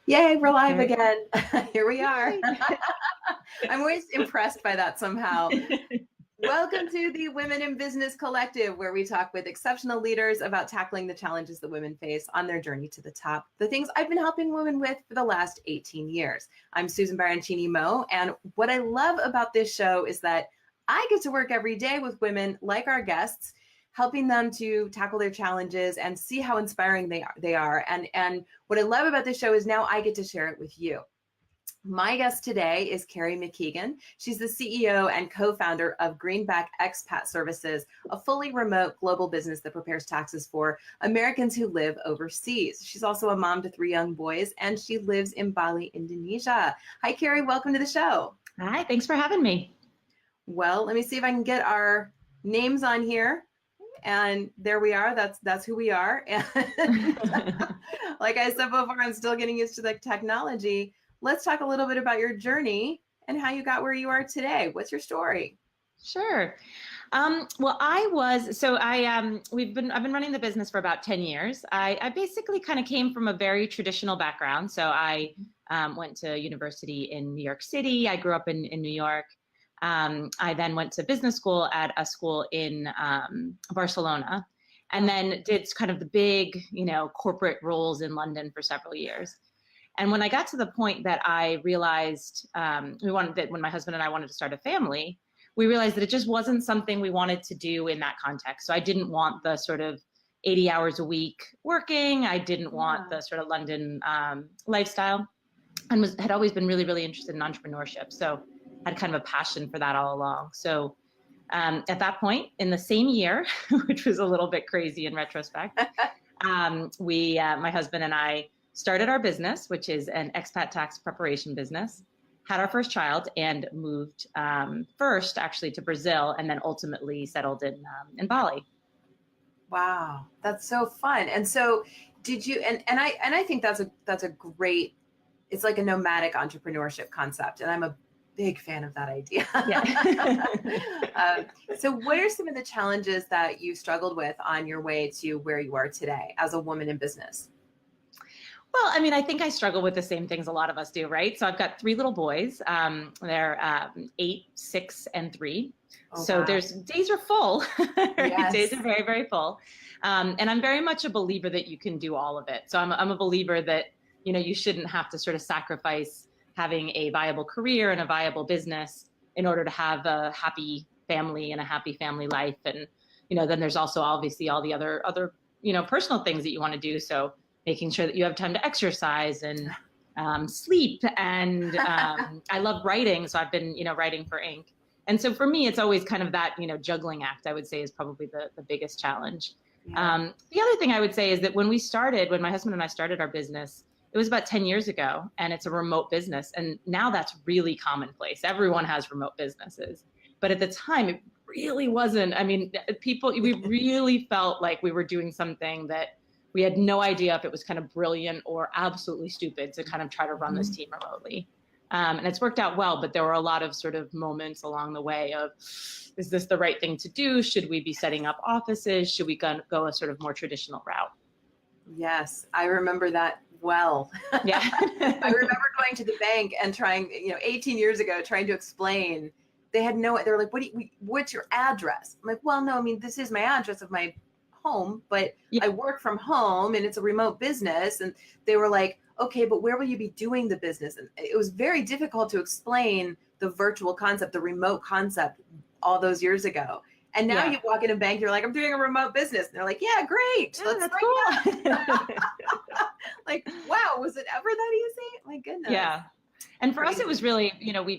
Yay, we're live again. Here we are. Yay. I'm always impressed by that somehow. Welcome to the Women in Business Collective, where we talk with exceptional leaders about tackling the challenges that women face on their journey to the top, the things I've been helping women with for the last 18 years. I'm Susan Baroncini-Moe, and what I love about this show is that I get to work every day with women like our guests, helping them to tackle their challenges and see how inspiring they are. And what I love about this show is now I get to share it with you. My guest today is Carrie McKeegan. She's the CEO and co-founder of Greenback Expat Services, a fully remote global business that prepares taxes for Americans who live overseas. She's also a mom to 3 young boys, and she lives in Bali, Indonesia. Hi, Carrie. Welcome to the show. Hi, thanks for having me. Well, let me see if I can get our names on here. And there we are. That's who we are. And like I said before, I'm still getting used to the technology. Let's talk a little bit about your journey and how you got where you are today. What's your story? Sure. Well, I've been running the business for about 10 years. I basically kind of came from a very traditional background. So I went to university in New York City. I grew up in New York. I then went to business school at a school in Barcelona, and then did kind of the big, corporate roles in London for several years. And when I got to the point that I realized when my husband and I wanted to start a family, we realized that it just wasn't something we wanted to do in that context. So I didn't want the sort of 80 hours a week working. I didn't want the sort of London lifestyle, and had always been really, really interested in entrepreneurship. So had kind of a passion for that all along. So at that point, in the same year, which was a little bit crazy in retrospect, my husband and I started our business, which is an expat tax preparation business, had our first child, and moved first actually to Brazil, and then ultimately settled in Bali. Wow, that's so fun. And so did you, and I think that's a great, it's like a nomadic entrepreneurship concept. And I'm a big fan of that idea. Yeah. So what are some of the challenges that you struggled with on your way to where you are today as a woman in business? Well, I mean, I think I struggle with the same things a lot of us do, right? So I've got 3 little boys. They're 8, 6, and 3. Oh, so wow. There's days are full. Right? Yes. Days are very, very full. And I'm very much a believer that you can do all of it. So I'm a believer that, you shouldn't have to sort of sacrifice having a viable career and a viable business in order to have a happy family and a happy family life. And, then there's also obviously all the other, personal things that you want to do. So making sure that you have time to exercise and sleep. And I love writing. So I've been, writing for Inc. And so for me, it's always kind of that, juggling act, I would say, is probably the biggest challenge. Yeah. The other thing I would say is that when my husband and I started our business, it was about 10 years ago, and it's a remote business. And now that's really commonplace. Everyone has remote businesses. But at the time, it really wasn't. I mean, we really felt like we were doing something that we had no idea if it was kind of brilliant or absolutely stupid to kind of try to run this team remotely. And it's worked out well, but there were a lot of sort of moments along the way of, is this the right thing to do? Should we be setting up offices? Should we go a sort of more traditional route? Yes, I remember that well. Yeah. I remember going to the bank and trying, 18 years ago, trying to explain. They were like, what's your address? I'm like, well, no, I mean, this is my address of my home, but yeah. I work from home and it's a remote business. And they were like, okay, but where will you be doing the business? And it was very difficult to explain the virtual concept, the remote concept all those years ago. And now you walk in a bank, you're like, I'm doing a remote business. And they're like, yeah, great. Yeah, that's cool. Like, wow, was it ever that easy? My goodness. Yeah. And for us, it was really,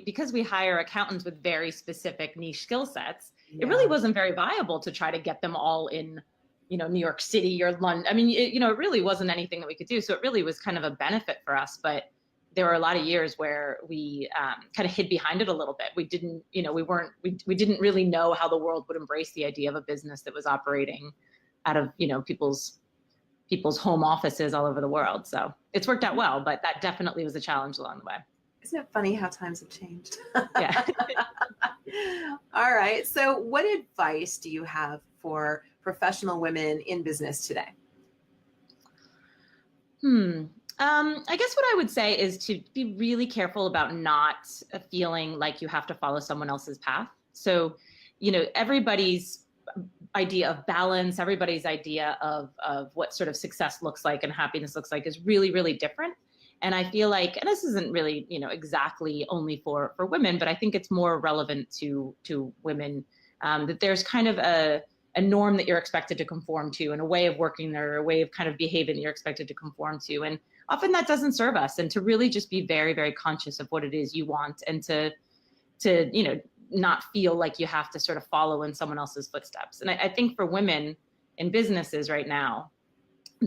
because we hire accountants with very specific niche skill sets, it really wasn't very viable to try to get them all in, New York City or London. I mean, it really wasn't anything that we could do. So it really was kind of a benefit for us. But there were a lot of years where we kind of hid behind it a little bit. We didn't, we didn't really know how the world would embrace the idea of a business that was operating out of, people's home offices all over the world. So it's worked out well, but that definitely was a challenge along the way. Isn't it funny how times have changed? Yeah. All right. So what advice do you have for professional women in business today? I guess what I would say is to be really careful about not feeling like you have to follow someone else's path. So, everybody's idea of balance, everybody's idea of what sort of success looks like and happiness looks like is really, really different. And I feel like, and this isn't really, exactly only for women, but I think it's more relevant to women, that there's kind of a norm that you're expected to conform to, and a way of working there, a way of kind of behaving that you're expected to conform to. And often that doesn't serve us, and to really just be very, very conscious of what it is you want, and to not feel like you have to sort of follow in someone else's footsteps. And I think for women in businesses right now,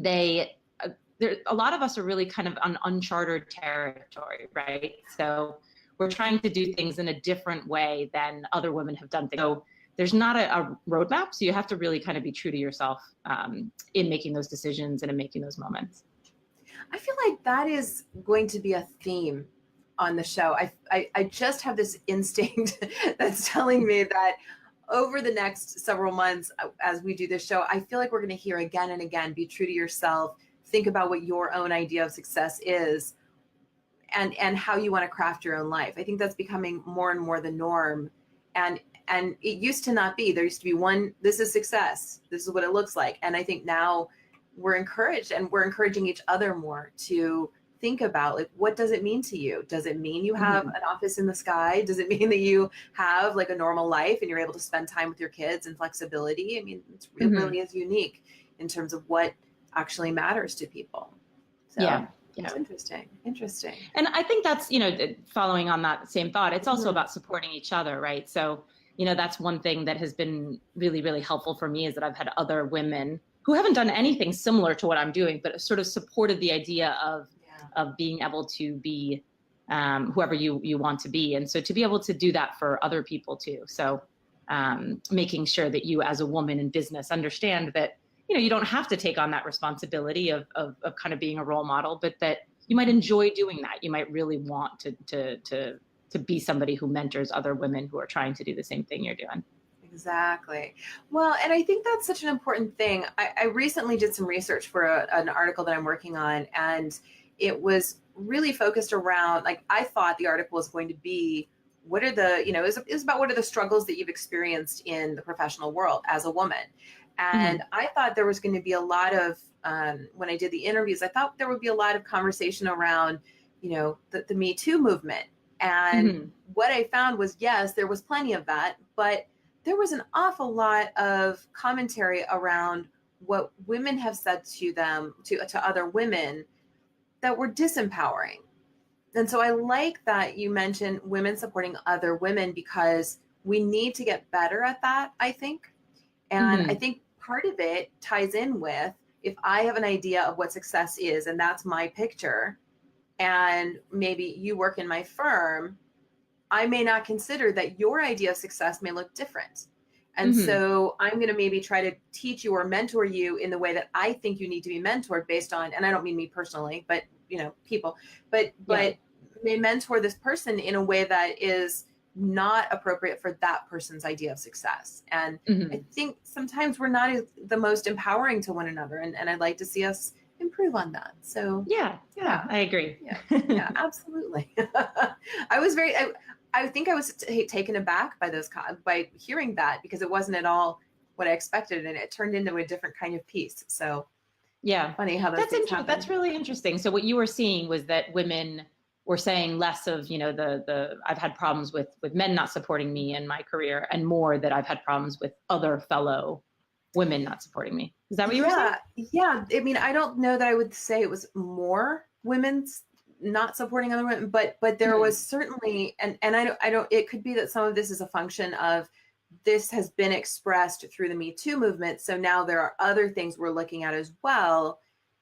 a lot of us are really kind of on uncharted territory, right? So we're trying to do things in a different way than other women have done things. So there's not a roadmap. So you have to really kind of be true to yourself in making those decisions and in making those moments. I feel like that is going to be a theme on the show. I just have this instinct that's telling me that over the next several months, as we do this show, I feel like we're going to hear again and again, be true to yourself, think about what your own idea of success is, and how you want to craft your own life. I think that's becoming more and more the norm. And it used to not be. There used to be one, this is success, this is what it looks like. And I think now we're encouraged, and we're encouraging each other more to think about, like, what does it mean to you? Does it mean you have an office in the sky? Does it mean that you have like a normal life and you're able to spend time with your kids and flexibility? I mean, it really is unique in terms of what actually matters to people. So yeah. It's interesting. And I think that's, following on that same thought, it's also about supporting each other, right? So, that's one thing that has been really, really helpful for me, is that I've had other women who haven't done anything similar to what I'm doing, but sort of supported the idea of being able to be whoever you want to be. And so to be able to do that for other people too. So making sure that you as a woman in business understand that, you don't have to take on that responsibility of kind of being a role model, but that you might enjoy doing that. You might really want to be somebody who mentors other women who are trying to do the same thing you're doing. Exactly. Well, and I think that's such an important thing. I recently did some research for an article that I'm working on, and it was really focused around, like, I thought the article was going to be, what are the, it was about what are the struggles that you've experienced in the professional world as a woman. And I thought there was going to be a lot of, when I did the interviews, I thought there would be a lot of conversation around, the Me Too movement. And what I found was, yes, there was plenty of that, but there was an awful lot of commentary around what women have said to them, to other women, that were disempowering. And so I like that you mentioned women supporting other women, because we need to get better at that, I think. And I think part of it ties in with, if I have an idea of what success is, and that's my picture, and maybe you work in my firm, I may not consider that your idea of success may look different. And so I'm going to maybe try to teach you or mentor you in the way that I think you need to be mentored based on, and I don't mean me personally, but people, but may mentor this person in a way that is not appropriate for that person's idea of success. And I think sometimes we're not the most empowering to one another. And I'd like to see us improve on that. So yeah, I agree. Yeah, absolutely. I think I was taken aback by hearing that, because it wasn't at all what I expected, and it turned into a different kind of piece. So yeah, funny how that's really interesting. So what you were seeing was that women were saying less of, I've had problems with men not supporting me in my career, and more that I've had problems with other fellow women not supporting me. Is that what you were saying? Yeah. I mean, I don't know that I would say it was more women's not supporting other women, but there was certainly, and I don't, it could be that some of this is a function of, this has been expressed through the Me Too movement. So now there are other things we're looking at as well.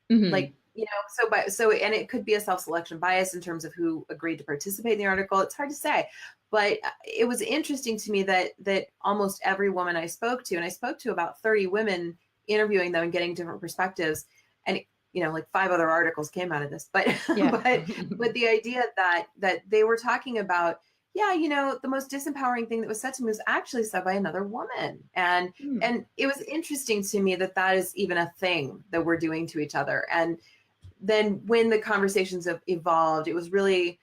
Like, and it could be a self-selection bias in terms of who agreed to participate in the article. It's hard to say, but it was interesting to me that almost every woman I spoke to, and I spoke to about 30 women, interviewing them and getting different perspectives, and like 5 other articles came out of this, but but the idea that they were talking about, the most disempowering thing that was said to me was actually said by another woman. And it was interesting to me that is even a thing that we're doing to each other. And then when the conversations have evolved, it was really,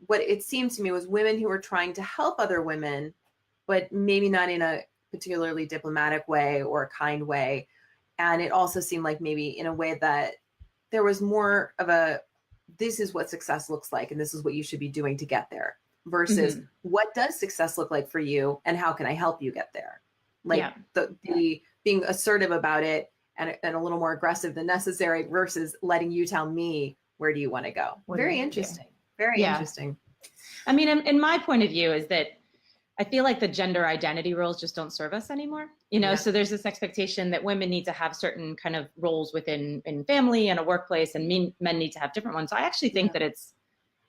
what it seemed to me was women who were trying to help other women, but maybe not in a particularly diplomatic way or a kind way. And it also seemed like maybe in a way that there was more of a, this is what success looks like, and this is what you should be doing to get there, versus what does success look like for you, and how can I help you get there? Like the being assertive about it and a little more aggressive than necessary, versus letting you tell me, where do you want to go? Very interesting. Very interesting. I mean, in my point of view is that I feel like the gender identity roles just don't serve us anymore. You know, so there's this expectation that women need to have certain kind of roles within family and a workplace, and men need to have different ones. So I actually think that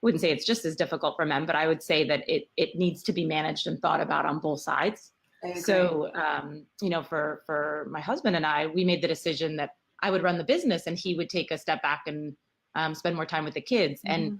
wouldn't say it's just as difficult for men, but I would say that it needs to be managed and thought about on both sides. So, you know, for my husband and I, we made the decision that I would run the business and he would take a step back and spend more time with the kids. And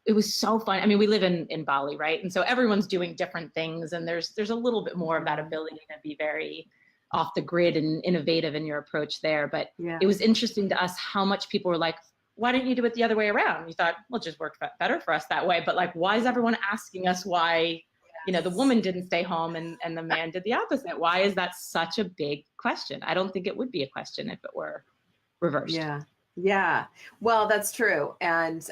it was so fun. I mean, we live in Bali, right? And so everyone's doing different things, and there's a little bit more of that ability to be very off the grid and innovative in your approach there. But it was interesting to us how much people were like, why didn't you do it the other way around? We thought, well, it just worked better for us that way. But like, why is everyone asking us why, you know, the woman didn't stay home and the man did the opposite? Why is that such a big question? I don't think it would be a question if it were reversed. Yeah. Well, that's true. And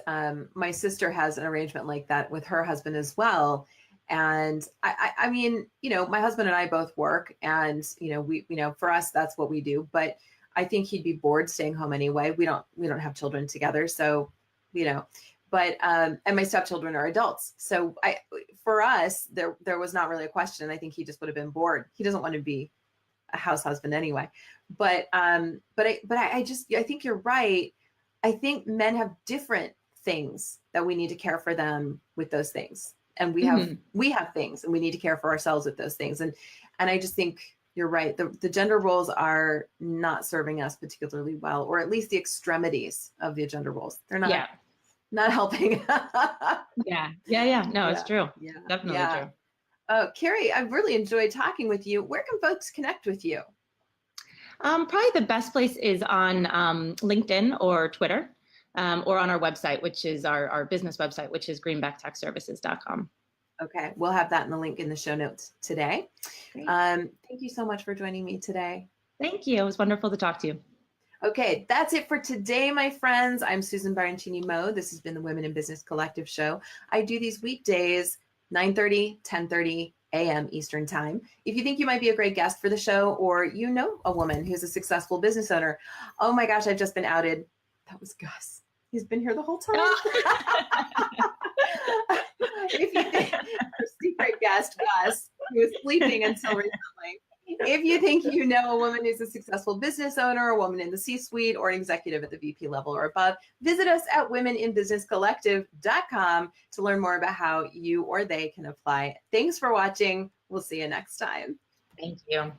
my sister has an arrangement like that with her husband as well. And I mean, you know, my husband and I both work, and, you know, for us, that's what we do. But I think he'd be bored staying home anyway. We don't have children together. So, you know, but, and my stepchildren are adults. So for us, there was not really a question. I think he just would have been bored. He doesn't want to be a house husband anyway. But I think you're right. I think men have different things that we need to care for them with those things. And we have things, and we need to care for ourselves with those things. And I just think you're right. The gender roles are not serving us particularly well, or at least the extremities of the gender roles. They're not helping. No, it's true. Definitely true. Carrie, I've really enjoyed talking with you. Where can folks connect with you? Probably the best place is on LinkedIn or Twitter, or on our website, which is our business website, which is greenbacktaxservices.com. Okay, we'll have that in the link in the show notes today. Thank you so much for joining me today. Thank you. It was wonderful to talk to you. Okay, that's it for today, my friends. I'm Susan Baroncini-Moe. This has been the Women in Business Collective show. I do these weekdays, 9:30, 10:30 a.m. Eastern Time. If you think you might be a great guest for the show, or you know a woman who's a successful business owner, oh my gosh, I've just been outed. That was Gus. He's been here the whole time. If you think our secret guest, Gus, who was sleeping until recently. If you think you know a woman who's a successful business owner, a woman in the C-suite, or an executive at the VP level or above, visit us at womeninbusinesscollective.com to learn more about how you or they can apply. Thanks for watching. We'll see you next time. Thank you.